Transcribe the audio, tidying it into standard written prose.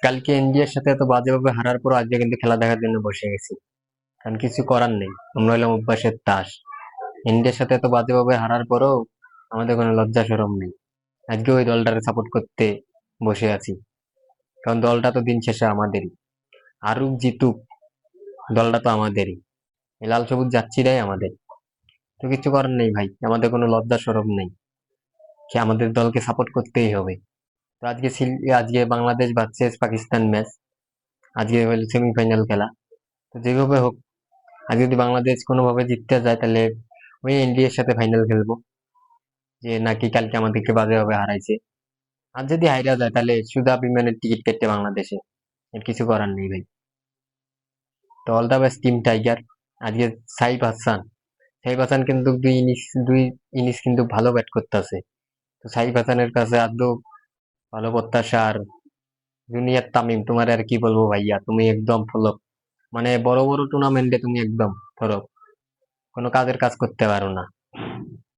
কালকে ইন্ডিয়ার সাথে এত বাজেভাবে হারার পর আজকে কিন্তু খেলা দেখার জন্য বসে গেছি, কারণ কিছু করার নেই, আমরা হলাম অভ্যাসের তাস। ইন্ডিয়ার সাথে এত বাজেভাবে হারার পরেও আমাদের কোনো লজ্জা শরম নেই, আজকে ওই দলটারে সাপোর্ট করতে বসে আছি, কারণ দলটা তো দিন শেষে আমাদেরই, হারুক জিতুক দলটা তো আমাদেরই, এই লাল সবুজ যাচ্ছিরাই আমাদের। তো কিছু করার নেই ভাই, আমাদের কোনো লজ্জা শরম নেই, সে আমাদের দলকে সাপোর্ট করতেই হবে। তো আজকে বাংলাদেশ ভার্সেস পাকিস্তান ম্যাচ, আজকে হলো সেমিফাইনাল খেলা। তো যেভাবে হোক, আজকে যদি বাংলাদেশ কোনোভাবে জিততে যায় তাহলে ওই ইন্ডিয়ার সাথে ফাইনাল খেলবো, যে নাকি কালকে আমাদেরকে বাজেভাবে হারাইছে। আর যদি হাইরা যায় তাহলে সুধা বিমানের টিকিট কেটে বাংলাদেশে, এর কিছু করার নেই ভাই। তো all the best team tiger. আজকে সাইফ হাসান কিন্তু দুই ইনিংস কিন্তু ভালো ব্যাট করতেছে। তো সাইফ হাসানের কাছে আদৌ ভালো প্রত্যাশা। আর জুনিয়র তামিম, তোমার আর কি বলবো ভাইয়া, তুমি একদম ফ্লপ, মানে বড় বড় টুর্নামেন্টে তুমি একদম ফ্লপ, কোনো কাজের কাজ করতে পারো না।